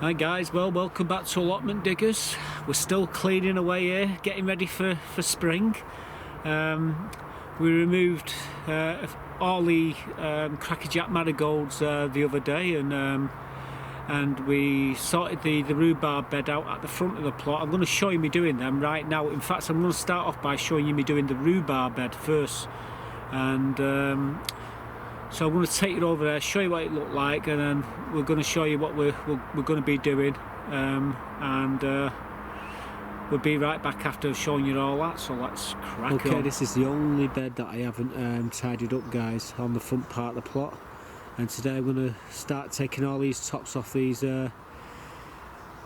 Hi guys, well, welcome back to Allotment Diggers. We're still cleaning away here, getting ready for spring. We removed all the crackerjack marigolds the other day, and we sorted the rhubarb bed out at the front of the plot. I'm going to show you me doing them right now. In fact, I'm going to start off by showing you me doing the rhubarb bed first, and so I'm going to take it over there, show you what it looked like, and then we're going to show you what we're going to be doing, and we'll be right back after showing you all that. So let's crack on. Okay, this is the only bed that I haven't tidied up, guys, on the front part of the plot. And today I'm going to start taking all these tops off these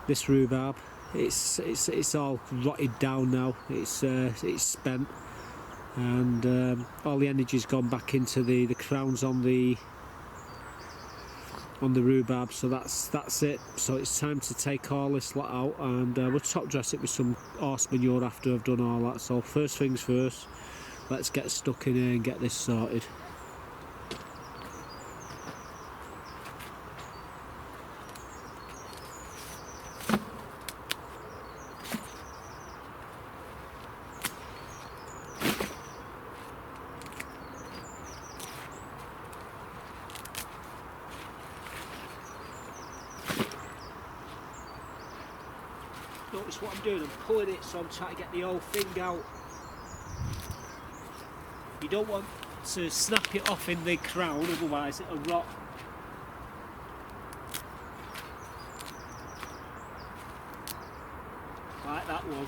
this rhubarb. It's all rotted down now. It's spent, and all the energy's gone back into the crowns on the rhubarb. So that's it. So it's time to take all this lot out, and we'll top dress it with some horse manure after I've done all that. So first things first, let's get stuck in here and get this sorted. Notice what I'm doing, I'm pulling it, so I'm trying to get the whole thing out. You don't want to snap it off in the crown, otherwise it'll rot. Like that one.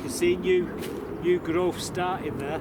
See new growth starting there.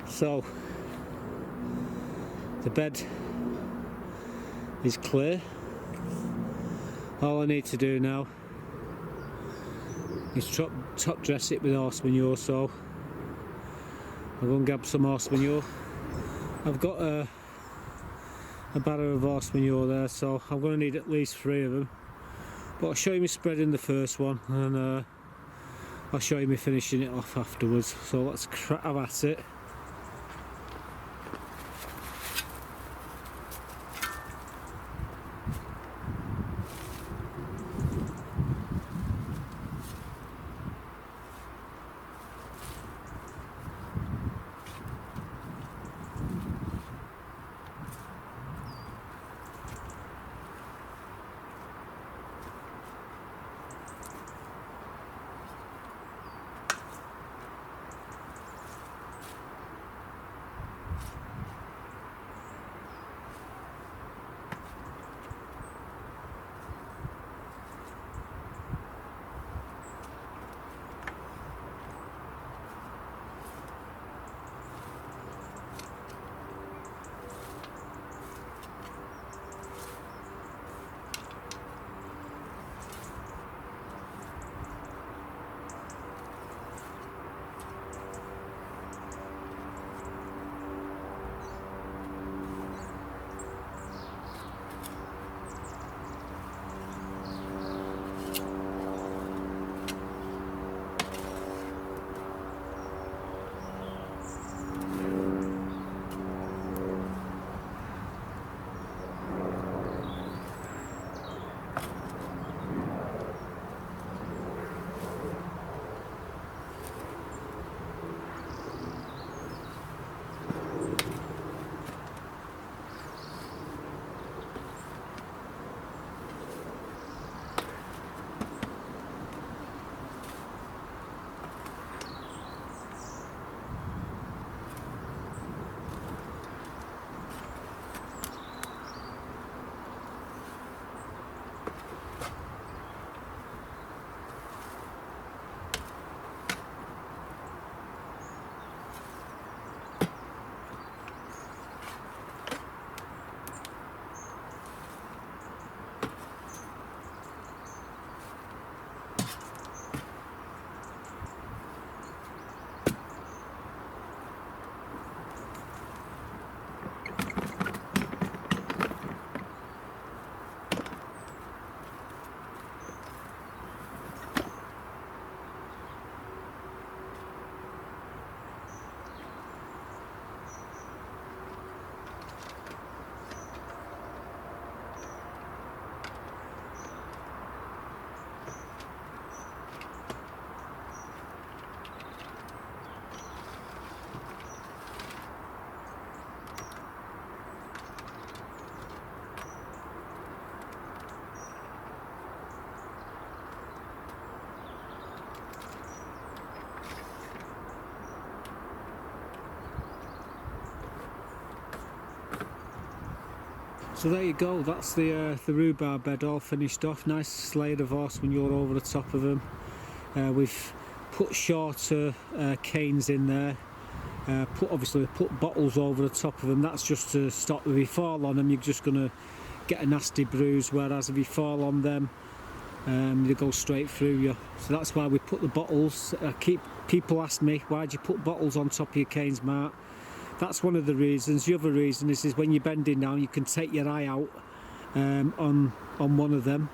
So the bed is clear. All I need to do now is top dress it with horse manure. So I'll go and grab some horse manure. I've got a barrel of horse manure there, so I'm going to need at least 3 of them. But I'll show you me spreading the first one, and I'll show you me finishing it off afterwards. So let's have at it. So there you go, that's the rhubarb bed all finished off. Nice layer of horse manure over the top of them. We've put shorter canes in there. Obviously put bottles over the top of them. That's just to stop, if you fall on them you're just going to get a nasty bruise, whereas if you fall on them they go straight through you. So that's why we put the bottles. People ask me, why do you put bottles on top of your canes, Mark? That's one of the reasons. The other reason is when you're bending down you can take your eye out on one of them,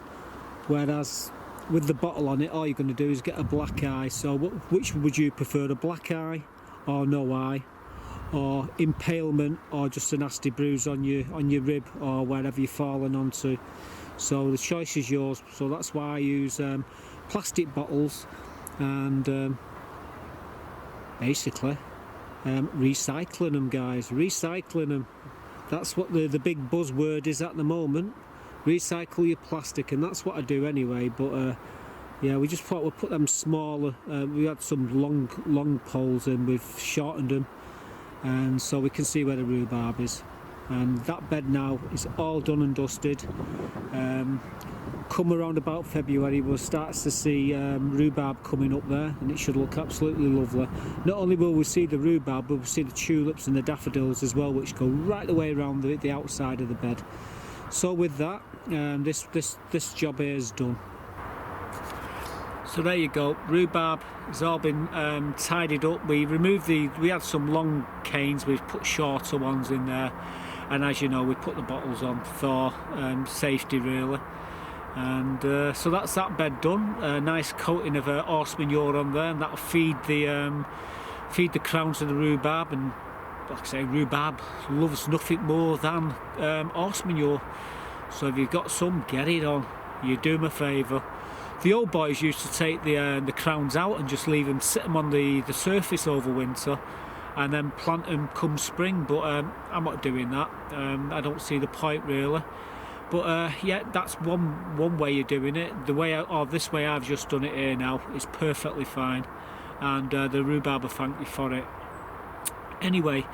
whereas with the bottle on it all you're going to do is get a black eye. So which would you prefer, a black eye or no eye, or impalement, or just a nasty bruise on your rib or wherever you're falling onto? So the choice is yours. So that's why I use plastic bottles and basically recycling them, guys. Recycling them. That's what the big buzzword is at the moment. Recycle your plastic, and that's what I do anyway. But yeah, we just thought we'd put them smaller. We had some long poles and we've shortened them, and so we can see where the rhubarb is. And that bed now is all done and dusted. Come around about February we'll start to see rhubarb coming up there, and it should look absolutely lovely. Not only will we see the rhubarb, but we'll see the tulips and the daffodils as well, which go right the way around the outside of the bed. So with that, this job here is done. So there you go, rhubarb has all been tidied up. We had some long canes, we've put shorter ones in there, and as you know we put the bottles on for safety really. And so that's that bed done. A nice coating of horse manure on there, and that'll feed the crowns of the rhubarb. And like I say, rhubarb loves nothing more than horse manure. So if you've got some, get it on. You do them a favour. The old boys used to take the crowns out and just leave them, sit them on the surface over winter, and then plant them come spring. But I'm not doing that. I don't see the point really. But yeah, that's one way of doing it. This way I've just done it here now is perfectly fine, and the rhubarb will thank me for it. Anyway,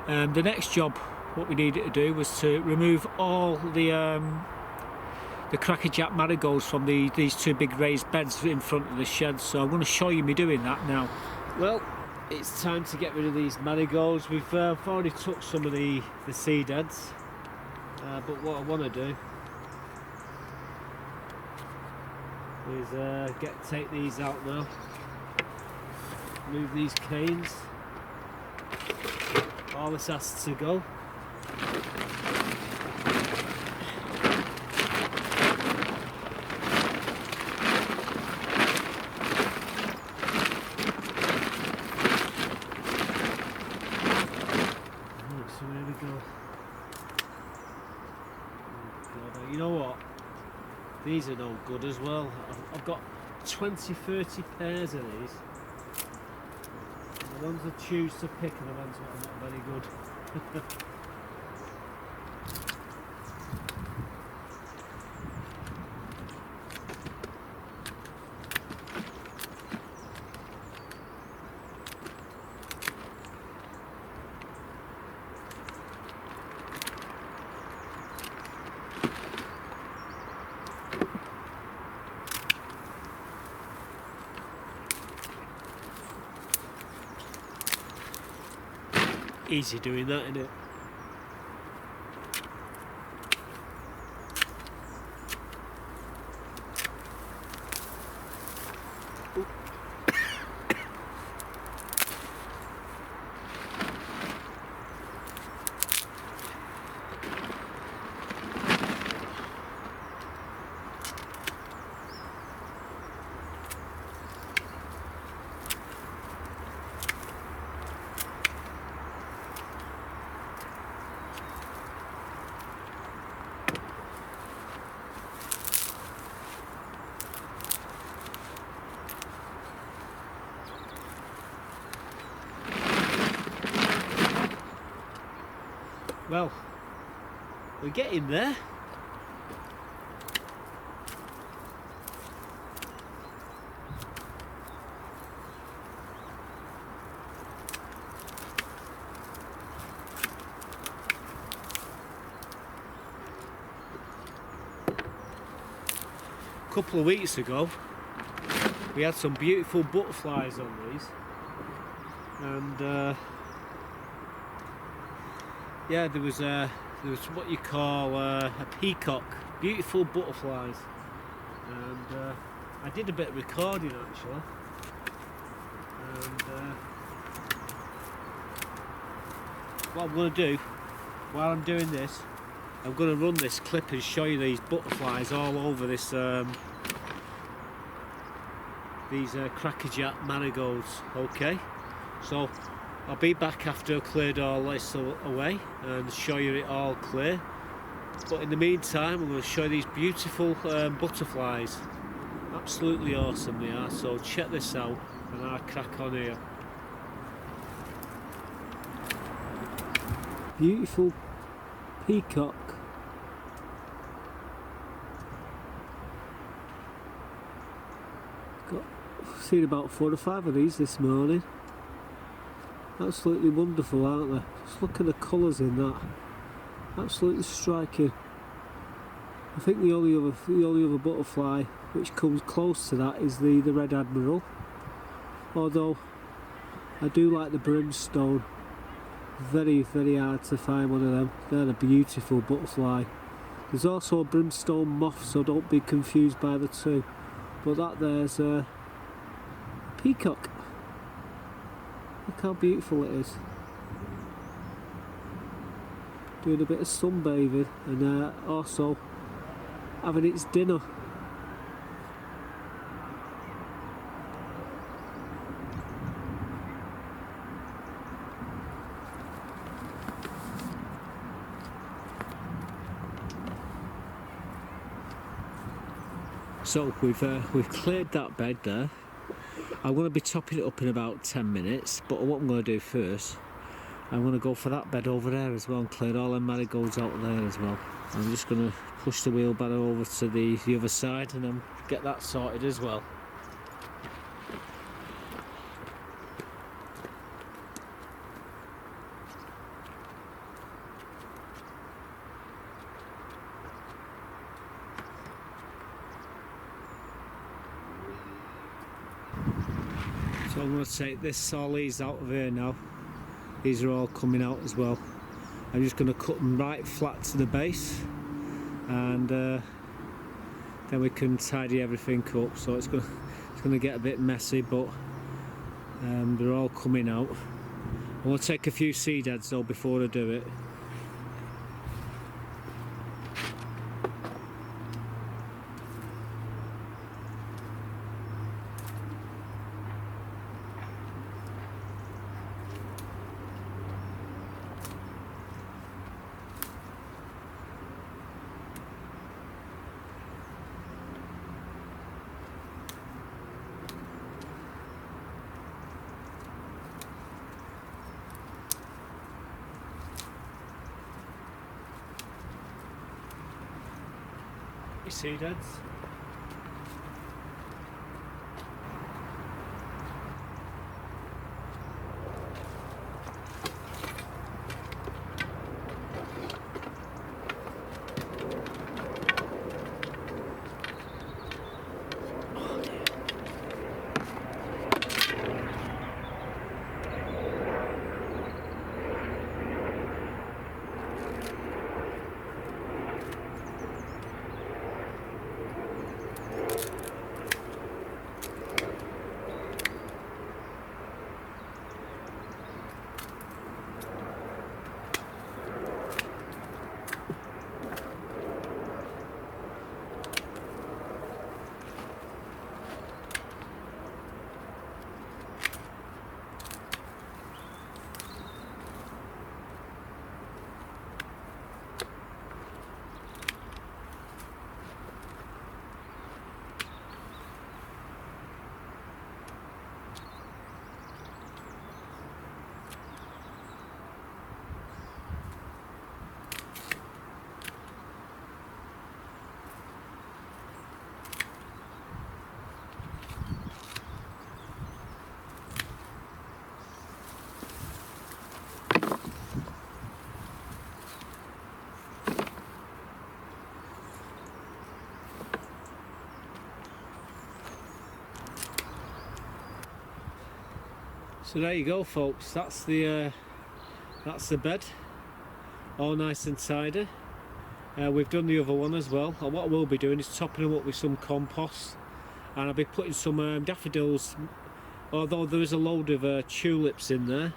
the next job, what we needed to do was to remove all the crackerjack marigolds from these two big raised beds in front of the shed. So I'm going to show you me doing that now. Well, it's time to get rid of these marigolds. We've already took some of the seed heads, but what I want to do is take these out now, move these canes. All this has to go. So here we go. Oh God, you know what? These are no good as well. I've got 20-30 pairs of these. The ones I choose to pick are the ones that are not very good. Easy doing that, isn't it? Well, we're getting there. couple of weeks ago we had some beautiful butterflies on these, and yeah, there was what you call a peacock, beautiful butterflies, and I did a bit of recording actually, and what I'm going to do while I'm doing this, I'm going to run this clip and show you these butterflies all over this these crackerjack marigolds. Okay, so I'll be back after I've cleared all this away and show you it all clear, but in the meantime I'm going to show you these beautiful butterflies. Absolutely awesome they are, so check this out and I'll crack on here. Beautiful peacock. Seen about 4 or 5 of these this morning. Absolutely wonderful, aren't they? Just look at the colours in that. Absolutely striking. I think the only other butterfly which comes close to that is the Red Admiral. Although I do like the brimstone. Very, very hard to find one of them. They're a beautiful butterfly. There's also a brimstone moth, so don't be confused by the two. But that there's a peacock. Look how beautiful it is. Doing a bit of sunbathing and also having its dinner. So we've cleared that bed there. I'm going to be topping it up in about 10 minutes, but what I'm going to do first, I'm going to go for that bed over there as well and clear all the marigolds out there as well. I'm just going to push the wheelbarrow over to the other side and then get that sorted as well. So I'm going to take all these out of here now. These are all coming out as well. I'm just going to cut them right flat to the base, and then we can tidy everything up. So it's going to get a bit messy, but they're all coming out. I want to take a few seed heads though before I do it. Seed heads. So there you go, folks. That's the bed, all nice and tidy. We've done the other one as well, and what I will be doing is topping them up with some compost, and I'll be putting some daffodils, although there is a load of tulips in there,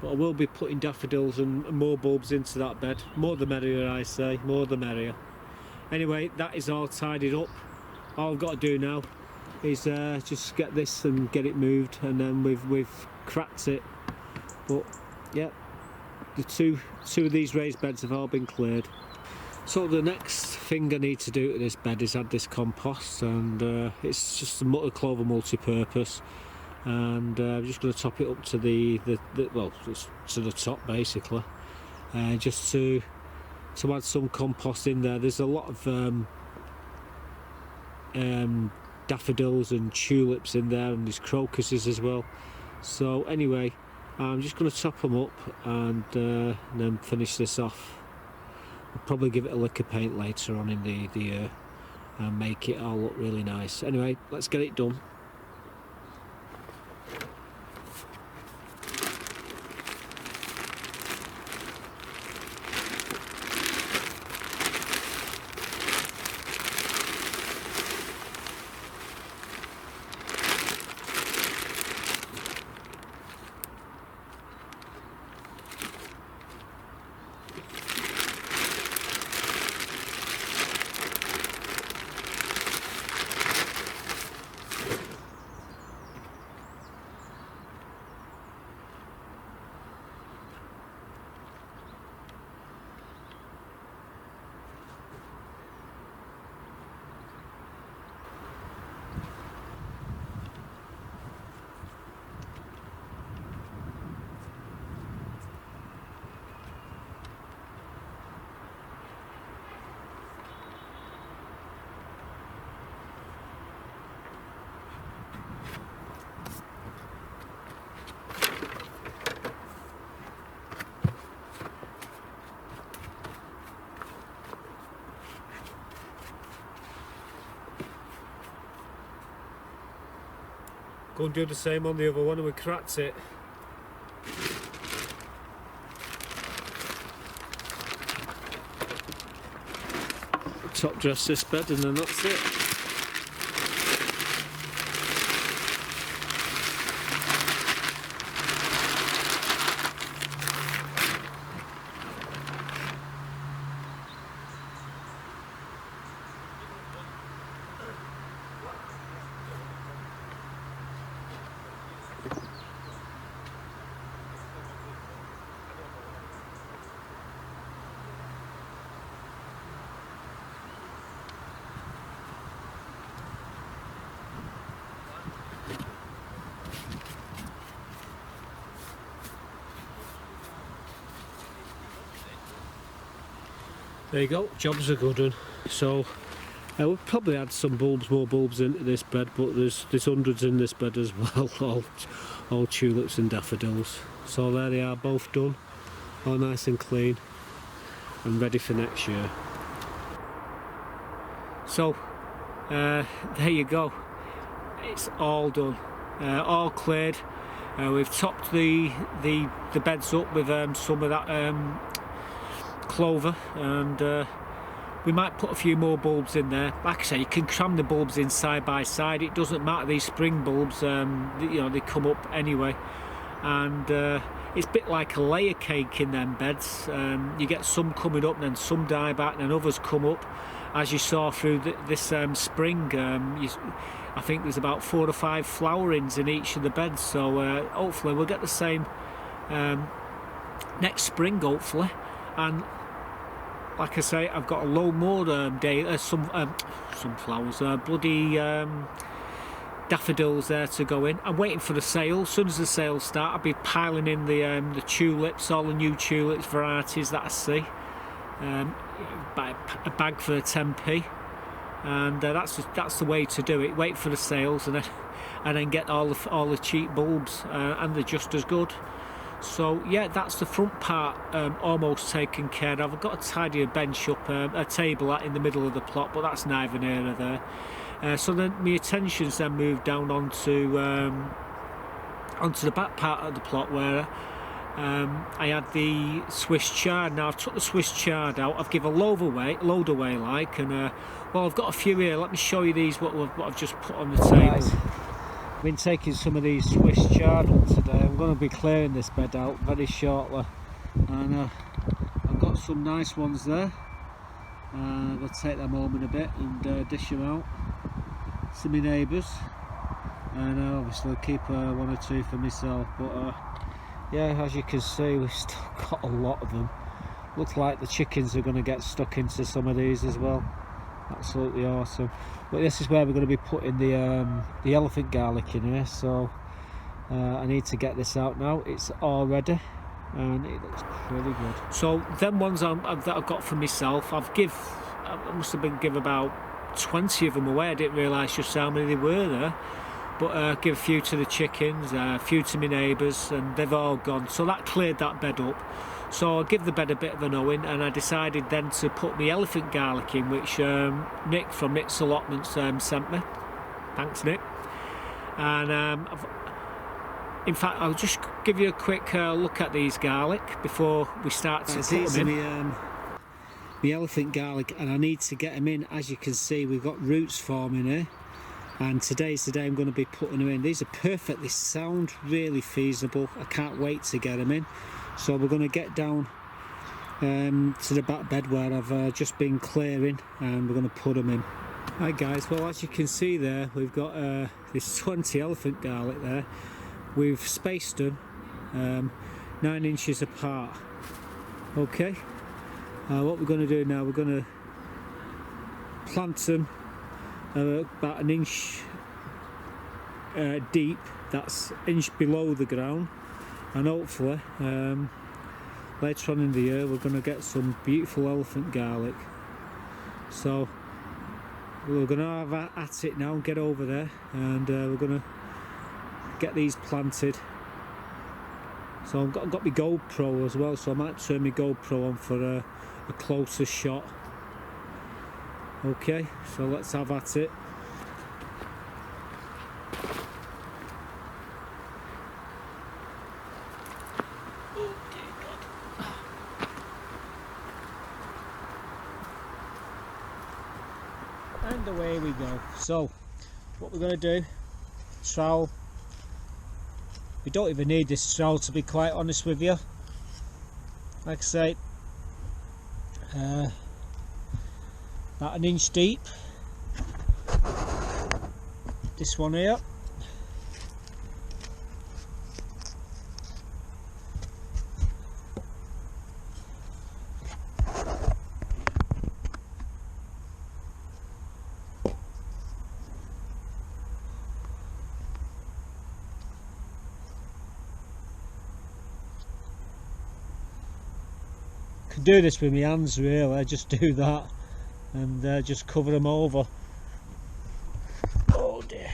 but I will be putting daffodils and more bulbs into that bed. More the merrier, I say, more the merrier. Anyway, that is all tidied up. All I've got to do now is just get this and get it moved, and then we've cracked it. But yeah, the two of these raised beds have all been cleared. So the next thing I need to do to this bed is add this compost, and it's just a clover multi-purpose, and I'm just going to top it up to to the top basically, just to add some compost in there. There's a lot of daffodils and tulips in there, and there's crocuses as well. So anyway, I'm just going to top them up and then finish this off. I'll probably give it a lick of paint later on in the year and make it all look really nice. Anyway, let's get it done. Go and do the same on the other one, and we cracked it. Top dress this bed, and then that's it. There you go, job's a good one. So we'll probably add some more bulbs into this bed, but there's hundreds in this bed as well, all tulips and daffodils. So there they are, both done, all nice and clean and ready for next year. So there you go, it's all done, all cleared. We've topped the beds up with some of that clover, and we might put a few more bulbs in there. Like I say, you can cram the bulbs in side by side, it doesn't matter. These spring bulbs, they come up anyway, and it's a bit like a layer cake in them beds. You get some coming up, then some die back, then others come up, as you saw through this spring. I think there's about 4 or 5 flowerings in each of the beds, so hopefully we'll get the same next spring, hopefully. And like I say, I've got a load more sunflowers, bloody daffodils there to go in. I'm waiting for the sale. As soon as the sales start, I'll be piling in the tulips, all the new tulips varieties that I see. Buy a bag for 10p, and that's the way to do it. Wait for the sales, and then get all the cheap bulbs, and they're just as good. So yeah, that's the front part almost taken care of. I've got to tidy a bench up, a table in the middle of the plot, but that's neither here nor there. So then my attention's then moved down onto onto the back part of the plot where I had the Swiss chard. Now I've took the Swiss chard out, I've given a load away like, and well, I've got a few here. Let me show you these, what I've just put on the table. I've been taking some of these Swiss chard up today. I'm going to be clearing this bed out very shortly, and I've got some nice ones there. I'll take them home in a bit and dish them out to my neighbours, and obviously I'll keep one or two for myself, but yeah, as you can see, we've still got a lot of them. Looks like the chickens are going to get stuck into some of these as well. Absolutely awesome. But this is where we're going to be putting the elephant garlic in here, so I need to get this out now. It's all ready and it looks pretty good. So them ones that I've got for myself, I must have been give about 20 of them away. I didn't realise just how many there were there. But give a few to the chickens, a few to my neighbours, and they've all gone. So that cleared that bed up. So I'll give the bed a bit of an owing, and I decided then to put the elephant garlic in, which Nick from Nick's Allotments sent me. Thanks, Nick. And in fact, I'll just give you a quick look at these garlic before we start to put them in. The elephant garlic, and I need to get them in. As you can see, we've got roots forming here. And today's the day I'm going to be putting them in. These are perfectly sound, really feasible. I can't wait to get them in. So we're going to get down to the back bed where I've just been clearing, and we're going to put them in. Right guys, well, as you can see there, we've got this 20 elephant garlic there. We've spaced them 9 inches apart. Okay, what we're going to do now, we're going to plant them about an inch deep, that's an inch below the ground, and hopefully later on in the year we're going to get some beautiful elephant garlic. So we're going to have at it now, get over there, and we're going to get these planted. So I've got my GoPro as well, so I might turn my GoPro on for a closer shot. Okay, so let's have at it. Oh dear God. And away we go. So, what we're going to do, trowel. We don't even need this trowel, to be quite honest with you. Like I say, about an inch deep. This one here. Could do this with my hands really, I just do that and just cover them over. Oh dear.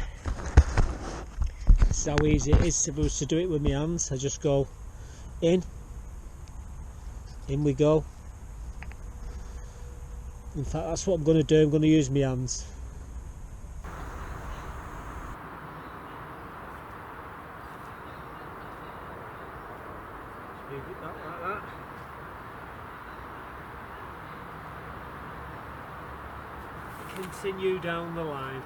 This is how easy it is if I was to do it with my hands. I just go in we go. In fact, that's what I'm going to do, I'm going to use my hands. Leave it like that. Continue down the line.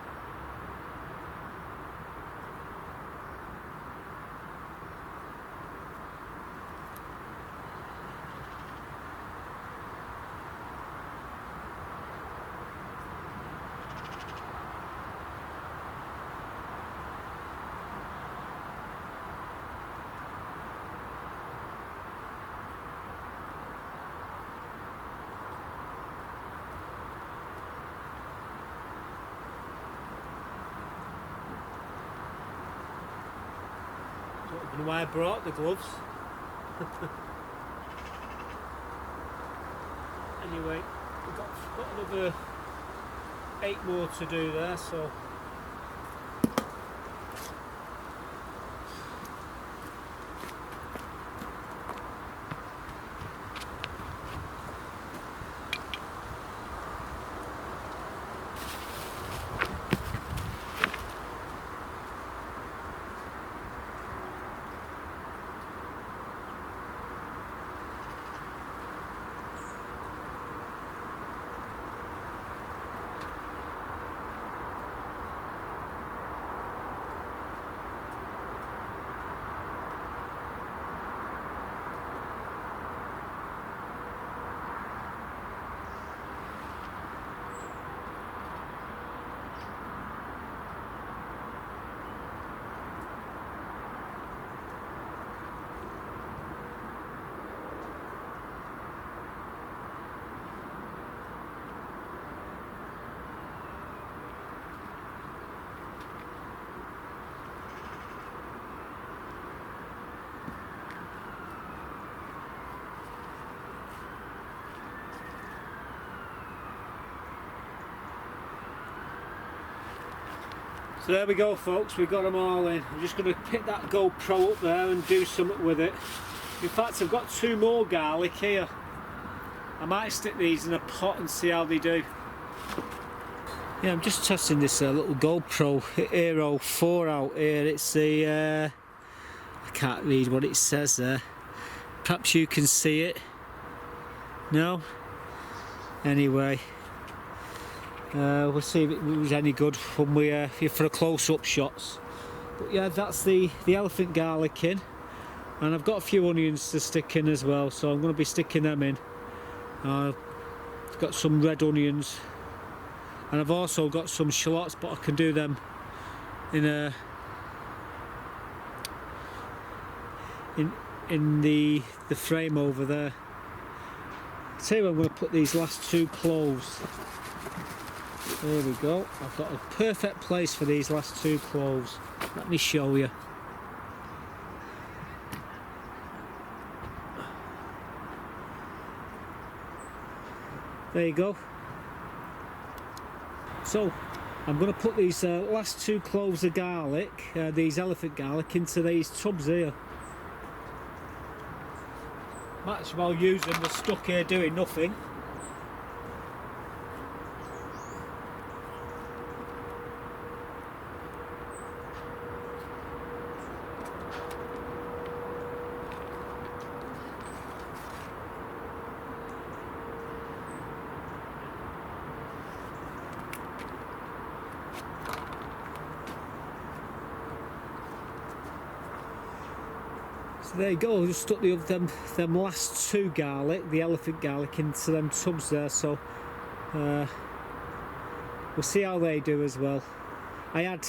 I don't know why I brought the gloves. Anyway, we've got another 8 more to do there, so So there we go, folks, we've got them all in. I'm just going to pick that GoPro up there and do something with it. In fact, I've got 2 more garlic here. I might stick these in a pot and see how they do. Yeah, I'm just testing this little GoPro Hero 4 out here. It's the, I can't read what it says there. Perhaps you can see it. No? Anyway. We'll see if it was any good when we for a close-up shots. But yeah, that's the elephant garlic in, and I've got a few onions to stick in as well, so I'm going to be sticking them in. I've got some red onions, and I've also got some shallots, but I can do them in the frame over there. I'll tell you where I'm going to put these last 2 cloves. There we go. I've got a perfect place for these last 2 cloves. Let me show you. There you go. So I'm going to put these last 2 cloves of garlic, these elephant garlic, into these tubs here. Might as well use them. They're stuck here doing nothing. So there you go, I just stuck them last 2 garlic, the elephant garlic, into them tubs there, so we'll see how they do as well. I had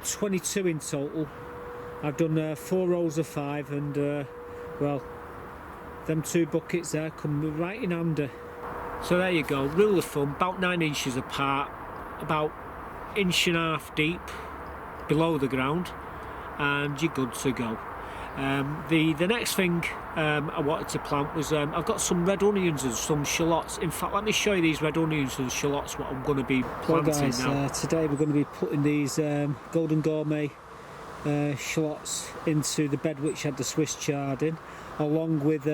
22 in total. I've done 4 rows of 5, and well, them 2 buckets there come right in handy. So there you go, rule of thumb, about 9 inches apart, about 1.5 inches deep below the ground, and you're good to go. The next thing I wanted to plant was I've got some red onions and some shallots. In fact, let me show you these red onions and shallots, what I'm going to be planting guys, now. Today we're going to be putting these Golden Gourmet shallots into the bed which had the Swiss chard in, along with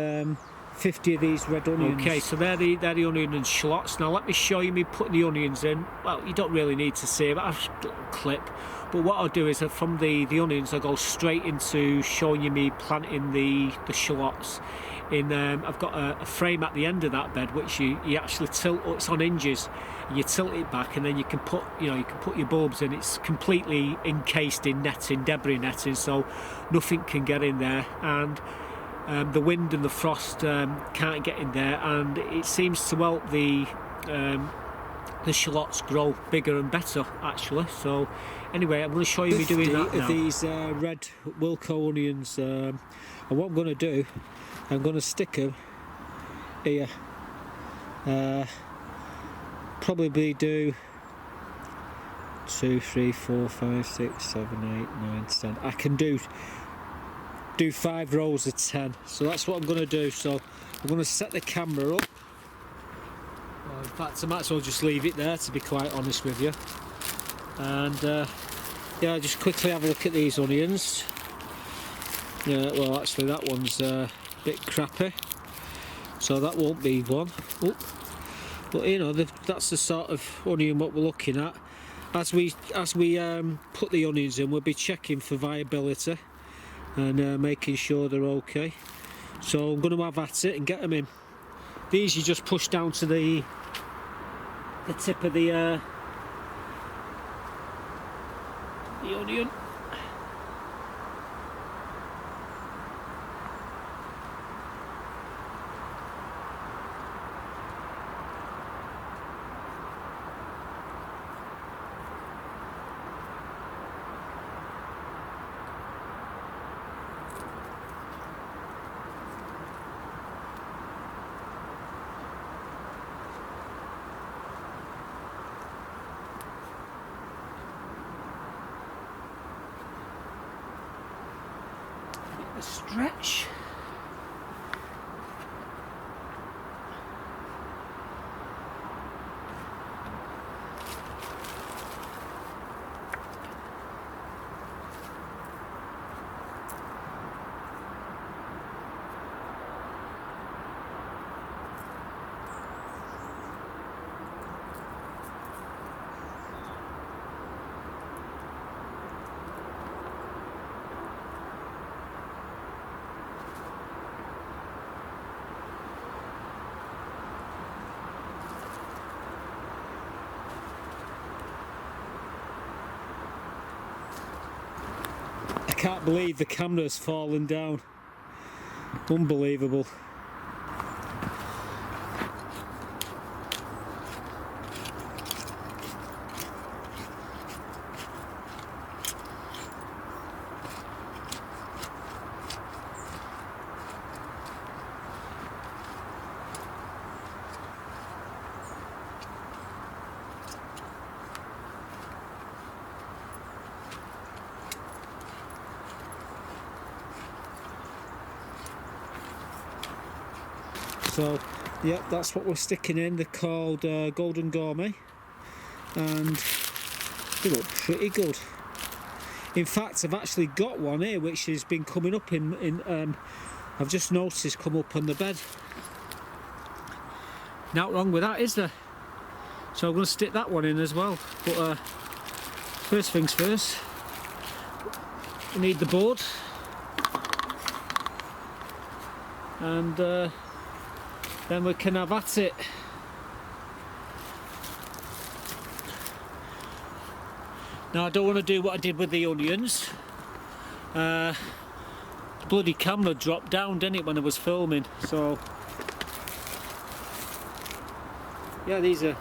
50 of these red onions. Okay, so they're the onion and shallots. Now let me show you me putting the onions in. Well, you don't really need to see it, I've just a little clip. But what I'll do is from the onions I'll go straight into showing you me planting the shallots in. I've got a frame at the end of that bed which you actually tilt. It's on hinges. You tilt it back, and then you can put your bulbs in. It's completely encased in netting, debris netting, so nothing can get in there, and the wind and the frost can't get in there, and it seems to help the shallots grow bigger and better actually. So anyway, I'm going to show you me doing that now. These red Wilko onions, and what I'm going to do, I'm going to stick them here. Probably do 2, 3, 4, 5, 6, 7, 8, 9, 10. I can do 5 rows of 10, so that's what I'm going to do. So I'm going to set the camera up. Well, in fact, I might as well just leave it there, to be quite honest with you. And yeah, just quickly have a look at these onions. Yeah, well, actually that one's a bit crappy, so that won't be one. Oh. But you know, that's the sort of onion what we're looking at. As we put the onions in, we'll be checking for viability and making sure they're okay. So I'm going to have at it and get them in. These you just push down to the tip of the onion. A stretch. can't believe the camera's fallen down. Unbelievable. So, yep, that's what we're sticking in. They're called Golden Gourmet, and they look pretty good. In fact, I've actually got one here which has been coming up in I've just noticed it's come up on the bed. Nothing wrong with that, is there? So I'm going to stick that one in as well. But first things first, we need the board, and then we can have at it. Now I don't want to do what I did with the onions. The bloody camera dropped down, didn't it, when I was filming? So yeah, these are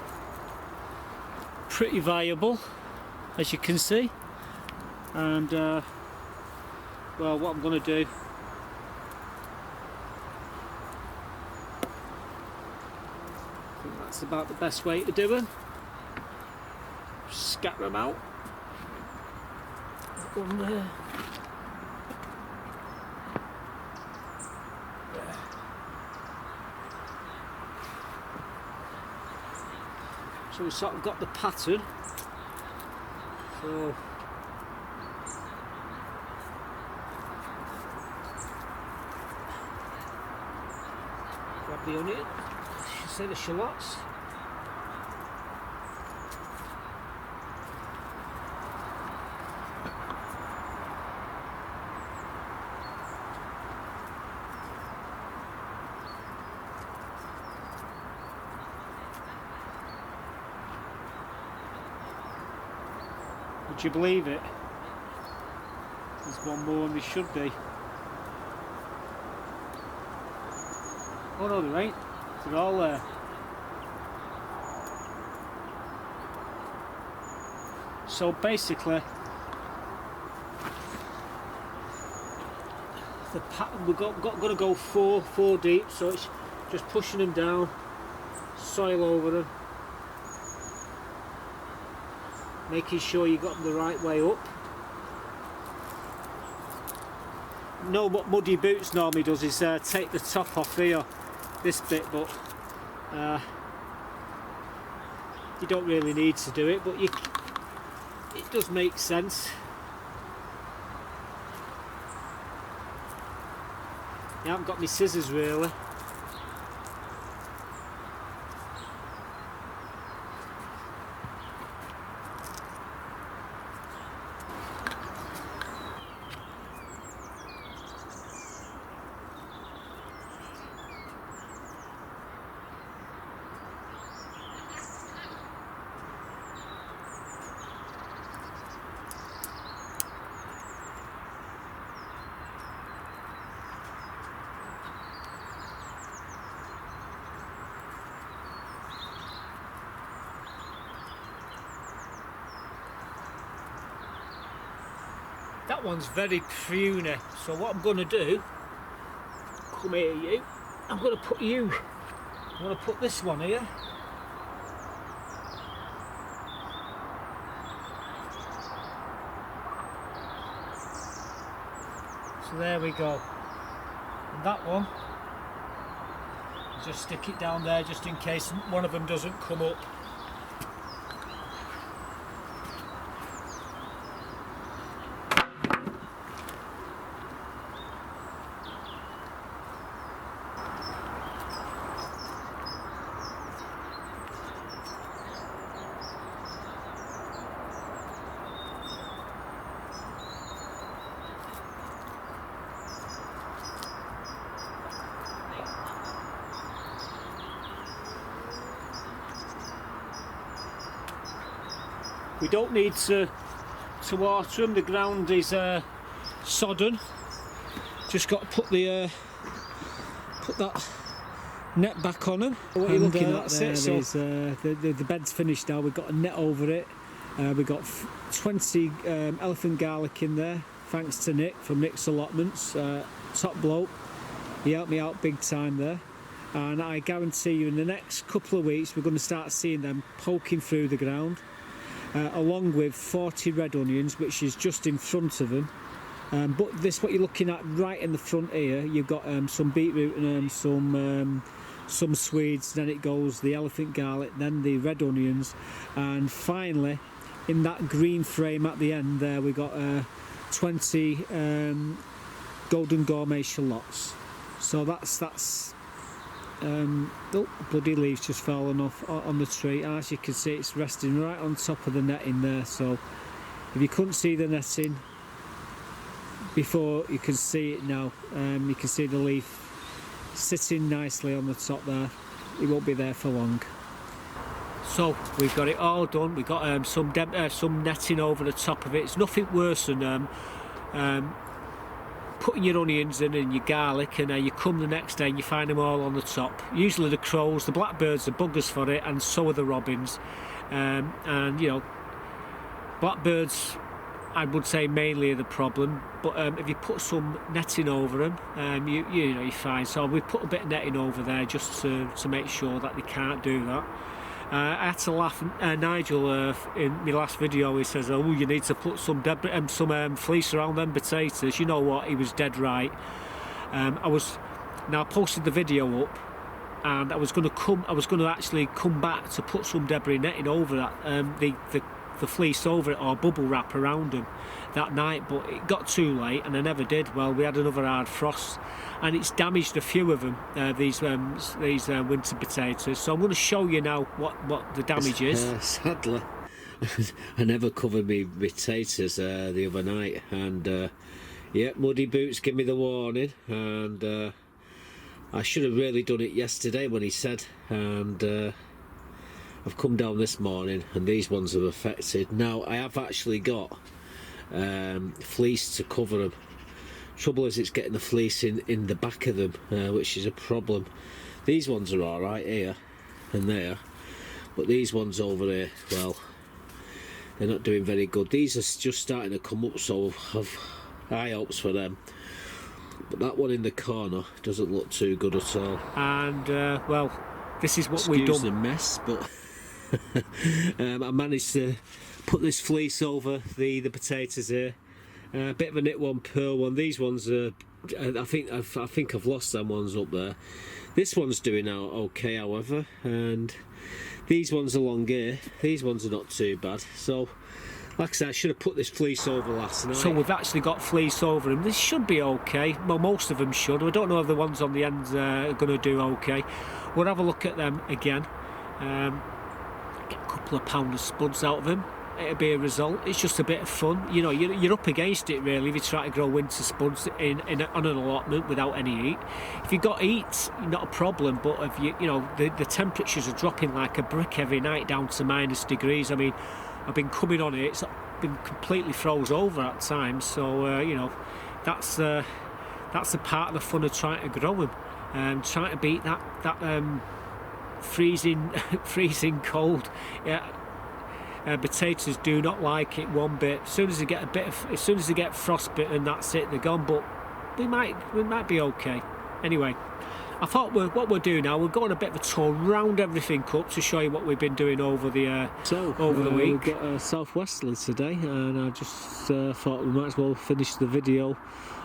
pretty viable, as you can see. And well, what I'm going to do, that's about the best way to do them. Scatter them out. One there. So we've sort of got the pattern. So grab the onion. You say the shallots. Would you believe it? There's one more than there should be. Oh no, there ain't. They're all there. So basically, the pattern we're going to go four deep. So it's just pushing them down, soil over them, making sure you got them the right way up. No, what Muddy Boots normally does is take the top off here, this bit, but you don't really need to do it, but it does make sense. I haven't got my scissors really. That one's very pruny, so what I'm going to do, come here you, I'm going to put this one here. So there we go. And that one, just stick it down there just in case one of them doesn't come up. We don't need to water them. The ground is sodden. Just got to put the put that net back on them. What are you looking at That's there? it. So the bed's finished now. We've got a net over it. We've got 20 elephant garlic in there, thanks to Nick from Nick's Allotments. Top bloke. He helped me out big time there. And I guarantee you in the next couple of weeks we're going to start seeing them poking through the ground, along with 40 red onions, which is just in front of them. But this, what you're looking at right in the front here, you've got some beetroot and some Swedes, then it goes the elephant garlic, then the red onions, and finally in that green frame at the end there we got 20 golden gourmet shallots. So that's oh, bloody leaves just fallen off on the tree, and as you can see it's resting right on top of the netting there. So if you couldn't see the netting before, you can see it now. You can see the leaf sitting nicely on the top there. It won't be there for long. So we've got it all done. We've got some netting over the top of it. It's nothing worse than putting your onions in and your garlic, and you come the next day and you find them all on the top. Usually the crows, the blackbirds are buggers for it, and so are the robins. And you know, blackbirds, I would say mainly are the problem, but if you put some netting over them, you know, you're fine. So we put a bit of netting over there just to make sure that they can't do that. I had to laugh. Nigel in my last video, he says, "Oh, you need to put some fleece around them potatoes." You know what? He was dead right. I posted the video up, and I was going to actually come back to put some debris netting over that, the fleece over it, or bubble wrap around them that night, but it got too late and I never did. Well, we had another hard frost and it's damaged a few of them, these winter potatoes. So I'm going to show you now what the damage is. Sadly, I never covered me potatoes the other night, and yeah, Muddy Boots give me the warning, and I should have really done it yesterday when he said, and I've come down this morning and these ones are affected. Now I have actually got fleece to cover them. Trouble is it's getting the fleece in the back of them, which is a problem. These ones are alright here and there, but these ones over there, well, they're not doing very good. These are just starting to come up, so I've high hopes for them. But that one in the corner doesn't look too good at all. And well, this is what we've done. Excuse the mess, but I managed to put this fleece over the potatoes here. A bit of a knit one, pearl one. These ones are, I think I've lost them ones up there. This one's doing out okay, however, and these ones along here, these ones are not too bad. So like I said, I should have put this fleece over last night. So we've actually got fleece over them. This should be okay. Well, most of them should. I don't know if the ones on the ends are going to do okay. We'll have a look at them again. Get a couple of pound of spuds out of them. It'll be a result. It's just a bit of fun. You know, you're up against it really if you try to grow winter spuds on an allotment without any heat. If you've got heat, not a problem, but if you know, the temperatures are dropping like a brick every night down to -degrees. I mean, I've been coming on it, it's been completely froze over at times, so you know, that's a part of the fun of trying to grow them, trying to beat that freezing cold. Yeah, potatoes do not like it one bit. As soon as they get frostbitten, that's it, they're gone. But we might be okay. Anyway, I thought what we'll do now, we'll go on a bit of a tour round everything up to show you what we've been doing over the week. We've got a southwesterly today, and I just thought we might as well finish the video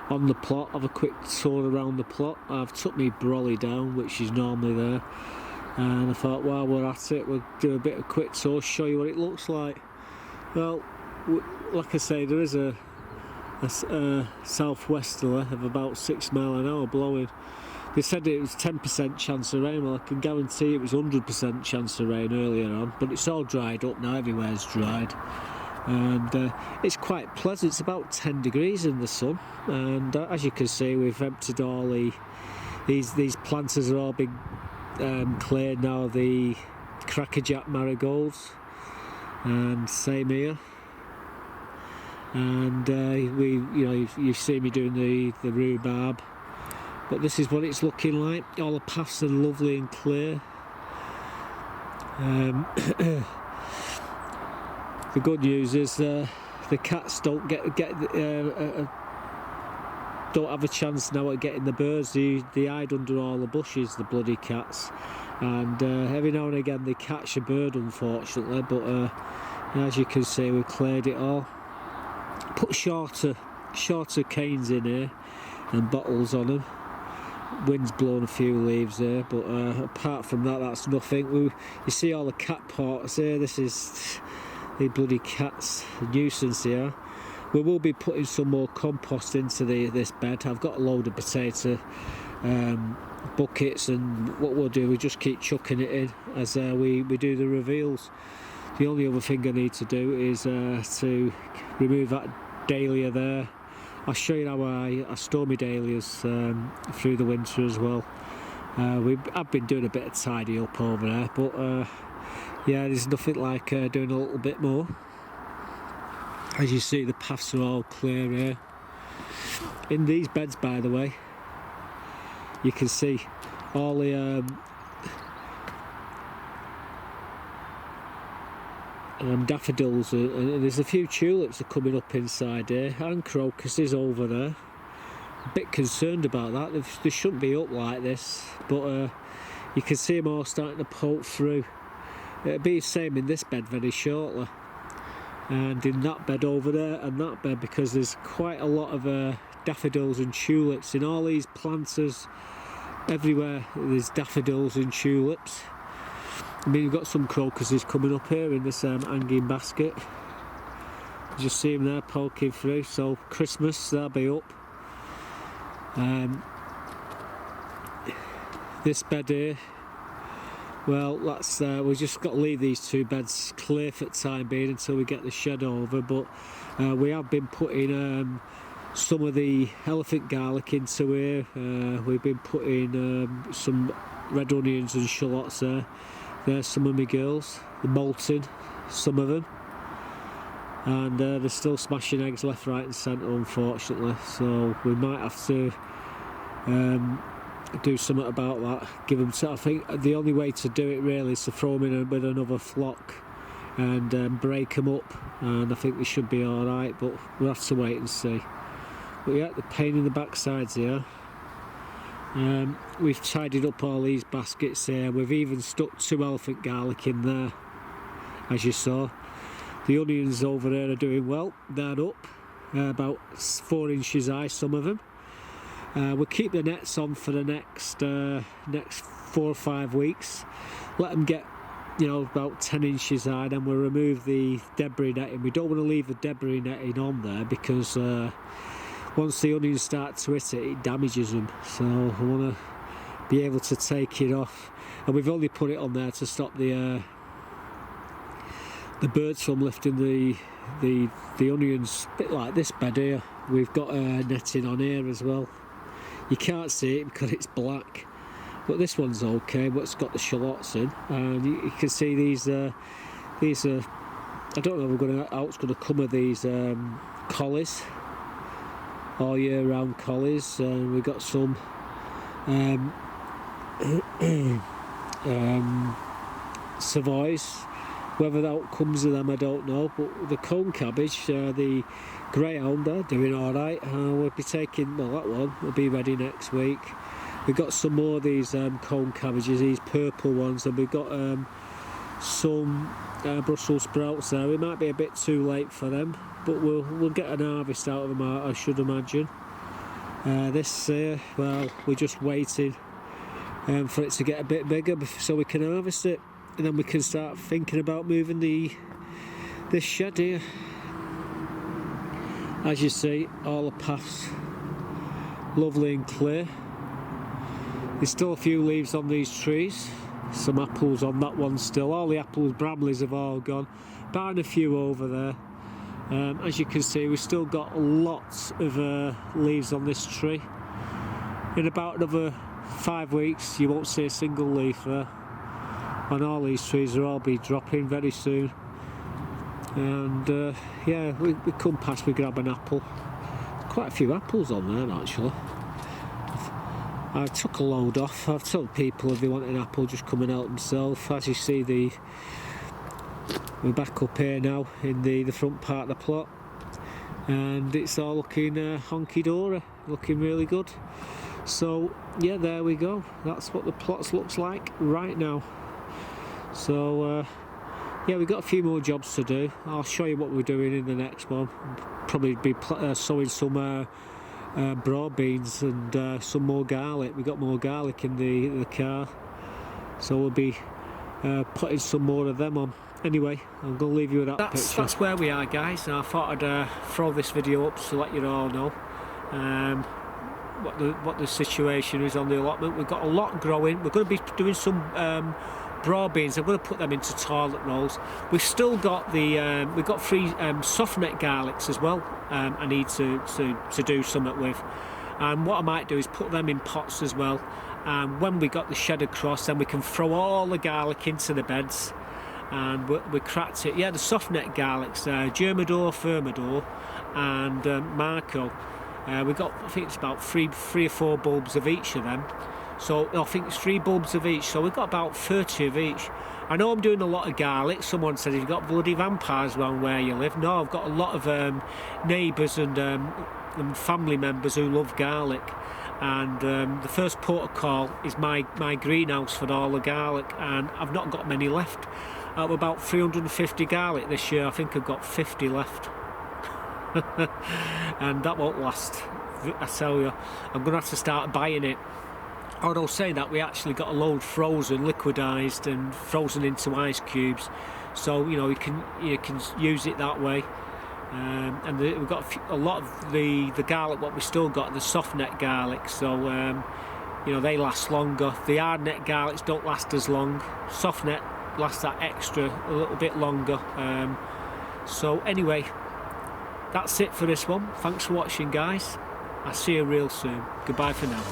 on the plot, have a quick tour around the plot. I've took my brolly down, which is normally there, and I thought while we're at it, we'll do a bit of quick tour, show you what it looks like. Well, like I say, there is a southwesterly of about 6 miles an hour blowing. They said it was 10% chance of rain. Well, I can guarantee it was 100% chance of rain earlier on, but it's all dried up now, everywhere's dried, and it's quite pleasant. It's about 10 degrees in the sun, and as you can see, we've emptied all these planters are all been cleared now, the crackerjack marigolds, and same here. and you've seen me doing the rhubarb, but this is what it's looking like. All the paths are lovely and clear. The good news is the cats don't don't have a chance now at getting the birds. They hide under all the bushes, the bloody cats, and every now and again they catch a bird, unfortunately, but as you can see, we've cleared it all. Put shorter canes in here and bottles on them. Wind's blown a few leaves there, but apart from that, that's nothing. You see all the cat pots here. This is the bloody cats, a nuisance here. We will be putting some more compost into this bed. I've got a load of potato buckets, and what we'll do, we just keep chucking it in as we do the reveals. The only other thing I need to do is to remove that dahlia there. I'll show you how I store my dahlias through the winter as well. I've been doing a bit of tidy up over there, but yeah, there's nothing like doing a little bit more. As you see, the paths are all clear here. In these beds, by the way, you can see all the daffodils, and there's a few tulips are coming up inside here, and crocuses over there. A bit concerned about that. They shouldn't be up like this, but you can see them all starting to poke through. It'll be the same in this bed very shortly, and in that bed over there and that bed, because there's quite a lot of daffodils and tulips in all these planters. Everywhere there's daffodils and tulips. I mean, you've got some crocuses coming up here in this hanging basket. You just see them there poking through, so Christmas they'll be up. This bed here, well, that's we've just got to leave these two beds clear for the time being until we get the shed over, but we have been putting some of the elephant garlic into here. We've been putting some red onions and shallots there. There's some of my girls, they're molting, some of them, and they're still smashing eggs left, right and centre, unfortunately, so we might have to do something about that. Give them I think the only way to do it really is to throw them in with another flock and break them up, and I think they should be alright, but we'll have to wait and see. But yeah, the pain in the backsides here. We've tidied up all these baskets here. We've even stuck 2 elephant garlic in there, as you saw. The onions over there are doing well. They're up about 4 inches high, some of them. We'll keep the nets on for the next 4 or 5 weeks. Let them get, about 10 inches high. Then we'll remove the debris netting. We don't want to leave the debris netting on there because once the onions start to hit it, it damages them. So I want to be able to take it off. And we've only put it on there to stop the birds from lifting the onions. A bit like this bed here. We've got netting on here as well. You can't see it because it's black, but this one's okay. But it's got the shallots in, and you can see these are. I don't know how it's going to come with these collies. All year round collies, and we've got some Savoys. Whether that comes of them, I don't know, but the cone cabbage, the greyhound, they're doing alright. We'll be taking, well, that one will be ready next week. We've got some more of these cone cabbages, these purple ones, and we've got some Brussels sprouts there. We might be a bit too late for them, but we'll get an harvest out of them, I should imagine. This well, we're just waiting for it to get a bit bigger so we can harvest it, and then we can start thinking about moving this shed here. As you see, all the paths lovely and clear. There's still a few leaves on these trees, some apples on that one still. All the apples, bramleys have all gone, barring a few over there. As you can see, we've still got lots of leaves on this tree. In about another 5 weeks you won't see a single leaf there, and all these trees will all be dropping very soon. And yeah, we come past, we grab an apple. Quite a few apples on there actually. I took a load off. I've told people if they want an apple, just come and help themselves. As you see, we're back up here now in the front part of the plot, and it's all looking honky-dory, looking really good. So yeah, there we go. That's what the plots looks like right now. So yeah, we've got a few more jobs to do. I'll show you what we're doing in the next one. Probably be sowing some broad beans and some more garlic. We've got more garlic in the car, so we'll be putting some more of them on. Anyway, I'm going to leave you with that picture. That's where we are, guys. I thought I'd throw this video up to let you all know what the situation is on the allotment. We've got a lot growing. We're going to be doing some broad beans. I'm going to put them into toilet rolls. We've still got we've got 3 soft neck garlics as well. I need to do something with, and what I might do is put them in pots as well. And when we got the shed across, then we can throw all the garlic into the beds, and we cracked it. Yeah, the soft neck garlics, Germador, Firmador, and Marco. We got, I think it's about three or four bulbs of each of them. So I think it's 3 bulbs of each. So we've got about 30 of each. I know I'm doing a lot of garlic. Someone said, "You've got bloody vampires around where you live." No, I've got a lot of neighbours and family members who love garlic. And the first port of call is my greenhouse for all the garlic, and I've not got many left. About 350 garlic this year. I think I've got 50 left. And that won't last, I tell you. I'm going to have to start buying it. Although saying that, we actually got a load frozen, liquidised and frozen into ice cubes, so you know you can use it that way. And we've got a lot of the garlic. What we still got, the soft neck garlic, so you know, they last longer. The hard neck garlics don't last as long. Soft neck lasts that extra a little bit longer. So anyway, that's it for this one. Thanks for watching, guys. I'll see you real soon. Goodbye for now.